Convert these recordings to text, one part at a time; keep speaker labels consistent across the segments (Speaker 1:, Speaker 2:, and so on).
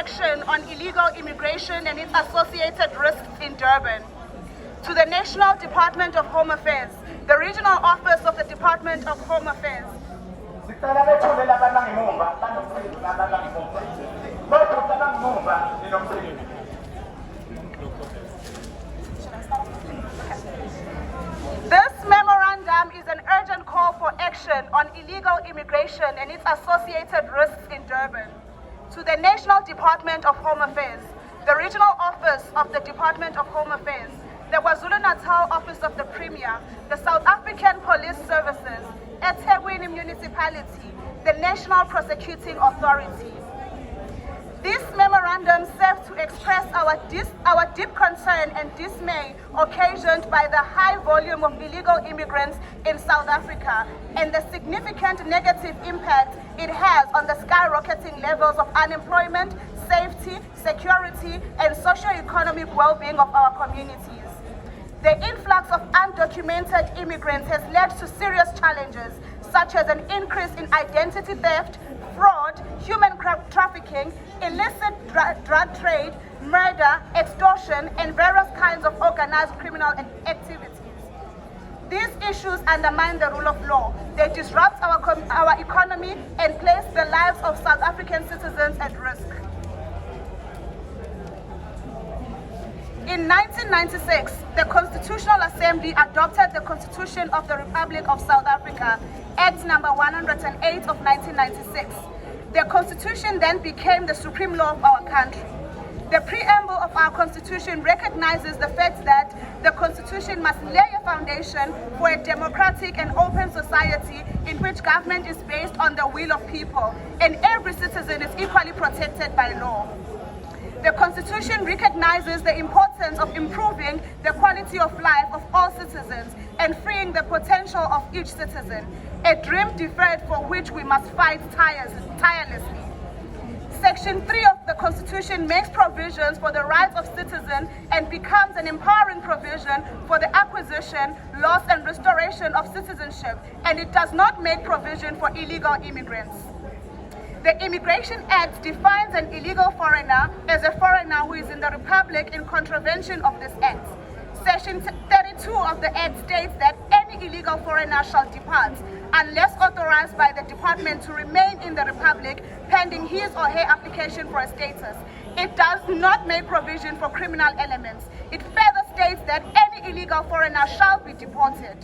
Speaker 1: Action on Illegal Immigration and its Associated Risks in Durban, to the National Department of Home Affairs, the Regional Office of the Department of Home Affairs, This memorandum is an urgent call for action on illegal immigration and its associated risks in Durban, to the National Department of Home Affairs, the Regional Office of the Department of Home Affairs, the KwaZulu-Natal Office of the Premier, the South African Police Services, eThekwini Municipality, the National Prosecuting Authority. This memorandum serves to express our deep concern and dismay occasioned by the high volume of illegal immigrants in South Africa and the significant negative impact it has on the skyrocketing levels of unemployment, safety, security, and socio-economic well-being of our communities. The influx of undocumented immigrants has led to serious challenges, such as an increase in identity theft, fraud, human trafficking, illicit drug trade, murder, extortion, and various kinds of organized criminal activities. These issues undermine the rule of law. They disrupt our economy and place the lives of South African citizens at risk. In 1996, the Constitutional Assembly adopted the Constitution of the Republic of South Africa, Act number 108 of 1996. The Constitution then became the supreme law of our country. The preamble of our Constitution recognizes the fact that the Constitution must lay a foundation for a democratic and open society in which government is based on the will of people, and every citizen is equally protected by law. The Constitution recognizes the importance of improving the quality of life of all citizens and freeing the potential of each citizen, a dream deferred for which we must fight tirelessly. Section 3 of the Constitution makes provisions for the rights of citizens and becomes an empowering provision for the acquisition, loss, and restoration of citizenship, and it does not make provision for illegal immigrants. The Immigration Act defines an illegal foreigner as a foreigner who is in the Republic in contravention of this Act. Section 32 of the Act states that any illegal foreigner shall depart unless authorized by the department to remain in the Republic pending his or her application for a status. It does not make provision for criminal elements. It further states that any illegal foreigner shall be deported.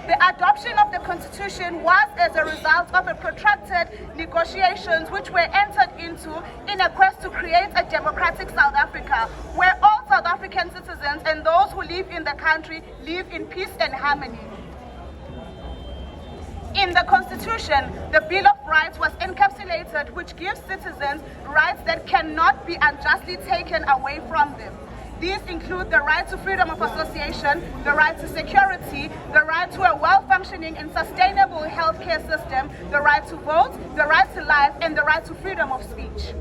Speaker 1: The adoption of the Constitution was as a result of a protracted negotiations which were entered into in a quest to create a democratic South Africa, where all South African citizens and those who live in the country live in peace and harmony. In the Constitution, the Bill of Rights was encapsulated, which gives citizens rights that cannot be unjustly taken away from them. These include the right to freedom of association, the right to security, the right to a well-functioning and sustainable healthcare system, the right to vote, the right to life, and the right to freedom of speech.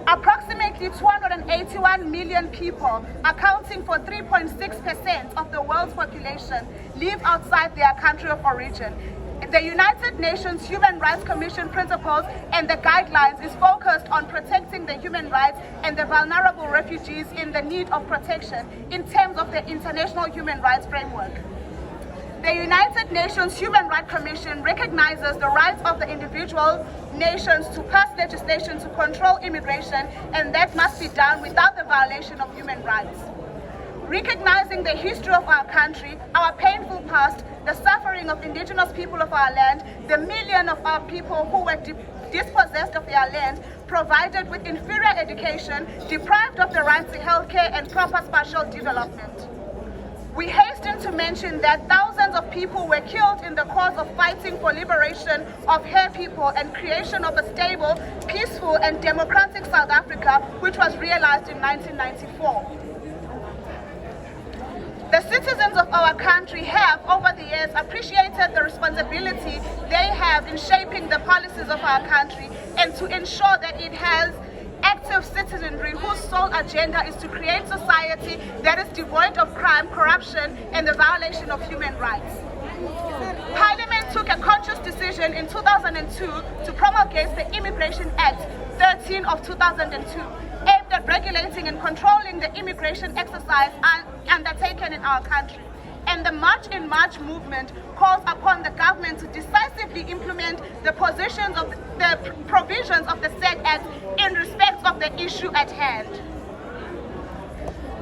Speaker 1: Approximately 281 million people, accounting for 3.6% of the world's population, live outside their country of origin. The United Nations Human Rights Commission principles and the guidelines is focused on protecting the human rights and the vulnerable refugees in the need of protection in terms of the international human rights framework. The United Nations Human Rights Commission recognizes the rights of the individual nations to pass legislation to control immigration, and that must be done without the violation of human rights. Recognizing the history of our country, our painful past, the suffering of indigenous people of our land, the million of our people who were dispossessed of their land, provided with inferior education, deprived of the right to healthcare and proper spatial development. We hasten to mention that thousands of people were killed in the cause of fighting for liberation of her people and creation of a stable, peaceful, and democratic South Africa, which was realized in 1994. The citizens of our country have, over the years, appreciated the responsibility they have in shaping the policies of our country and to ensure that it has active citizenry whose sole agenda is to create society that is devoid of crime, corruption, and the violation of human rights. Parliament took a conscious decision in 2002 to promulgate the Immigration Act 30 13 of 2002, aimed at regulating and controlling the immigration exercise undertaken in our country. And the March in March movement calls upon the government to decisively implement the provisions of the said Act in respect of the issue at hand.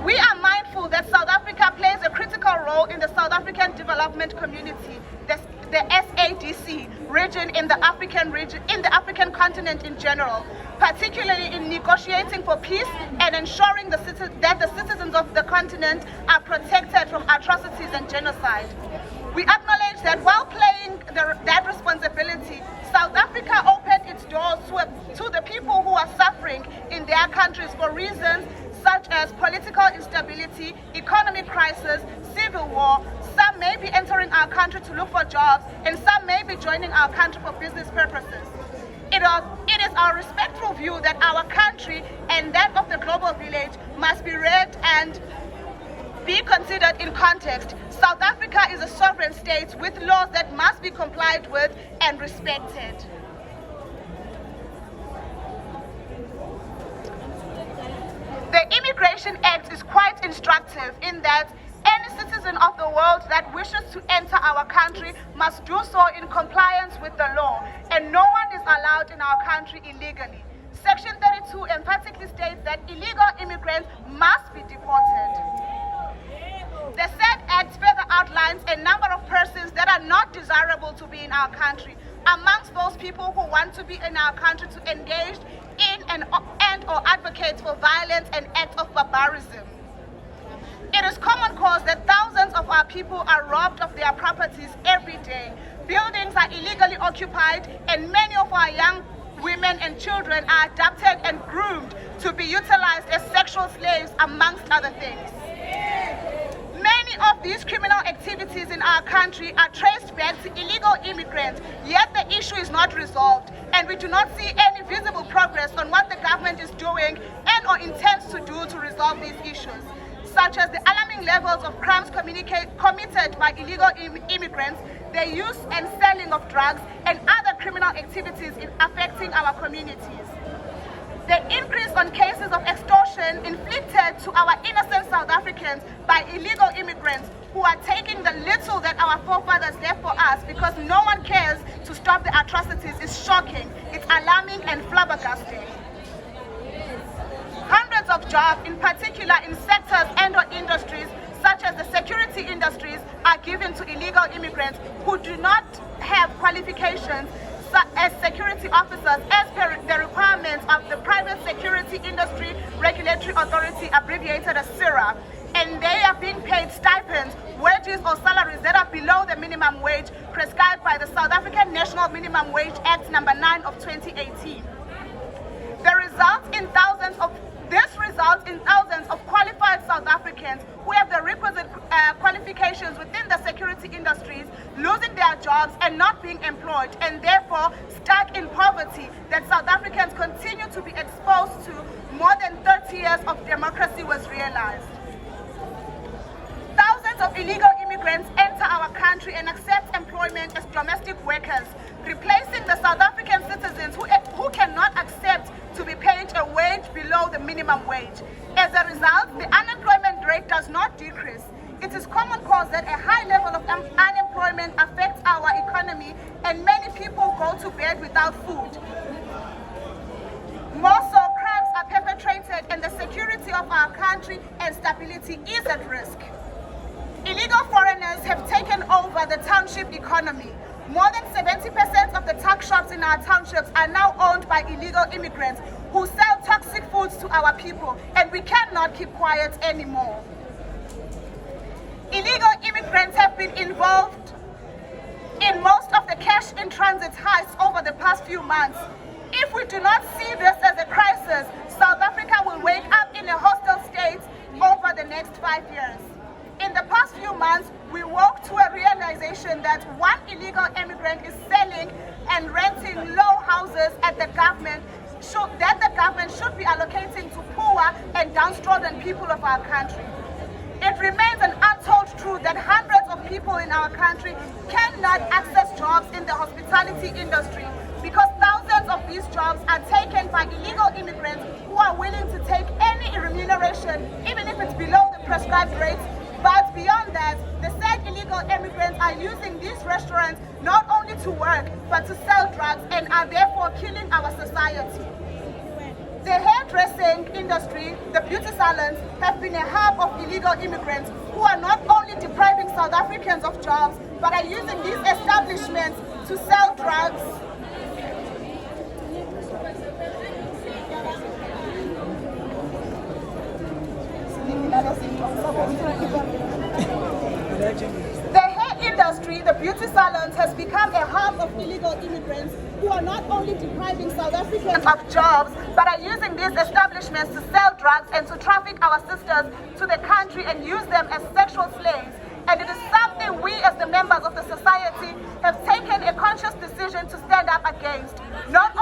Speaker 1: We are mindful that South Africa plays a critical role in the South African development community, the SADC region in the African continent in general, particularly in negotiating for peace and ensuring that the citizens of the continent are protected from atrocities and genocide. We acknowledge that while playing that responsibility, South Africa opened its doors to the people who are suffering in their countries for reasons such as political instability, economic crisis, civil war. Some may be entering our country to look for jobs, and some may be joining our country for business purposes. It is our respectful view that our country and that of the global village must be read and be considered in context. South Africa is a sovereign state with laws that must be complied with and respected. The Immigration Act is quite instructive in that any citizen of the world that wishes to enter our country must do so in compliance with the law, and no one is allowed in our country illegally. Section 32 emphatically states that illegal immigrants must be deported. The said Act further outlines a number of persons that are not desirable to be in our country. Amongst those people who want to be in our country to engage in and or advocate for violence and acts of barbarism. It is common cause that thousands of our people are robbed of their properties every day. Buildings are illegally occupied, and many of our young women and children are abducted and groomed to be utilized as sexual slaves, amongst other things. Many of these criminal activities in our country are traced back to illegal immigrants, yet the issue is not resolved, and we do not see any visible progress on what the government is doing and or intends to do to resolve these issues, such as the alarming levels of crimes committed by illegal immigrants, the use and selling of drugs, and other criminal activities affecting our communities. The increase on cases of extortion inflicted to our innocent South Africans by illegal immigrants who are taking the little that our forefathers left for us because no one cares to stop the atrocities is shocking, it's alarming and flabbergasting. Hundreds of jobs, in particular in sectors and or industries such as the security industries, are given to illegal immigrants who do not have qualifications as security officers as per the requirements of the Private Security Industry Regulatory Authority, abbreviated as CIRA, and they are being paid stipends, wages or salaries that are below the minimum wage prescribed by the South African National Minimum Wage Act number 9 of 2018. This results in thousands of qualified South Africans who have the requisite qualifications within the security industries losing their jobs and not being employed, and therefore stuck in poverty that South Africans continue to be exposed to more than 30 years of democracy was realized. Thousands of illegal immigrants enter our country and accept employment as domestic workers, replacing the South African citizens who cannot accept to be paid a wage below the minimum wage. As a result, the unemployment rate does not decrease. It is common cause that a high level of unemployment affects our economy, and many people go to bed without food. More so, crimes are perpetrated, and the security of our country and stability is at risk. Illegal foreigners have taken over the township economy. More than 70% of the tuck shops in our townships are now owned by illegal immigrants who sell toxic foods to our people, and we cannot keep quiet anymore. Illegal immigrants have been involved in most of the cash in transit heists over the past few months. If we do not see this as a crisis, South Africa will wake up in a hostile state over the next 5 years. In the past few months, we woke to a realization that one illegal immigrant is selling and renting low houses at the government, that the government should be allocating to poor and downtrodden people of our country. It remains an untold truth that hundreds of people in our country cannot access jobs in the hospitality industry because thousands of these jobs are taken by illegal immigrants society. The hairdressing industry, the beauty salons, have been a hub of illegal immigrants who are not only depriving South Africans of jobs, but are using these establishments to sell drugs. The hair industry, the beauty salons, has become a hub of illegal immigrants who are not only depriving South Africans of jobs, but are using these establishments to sell drugs and to traffic our sisters to the country and use them as sexual slaves. And it is something we as the members of the society have taken a conscious decision to stand up against. Not only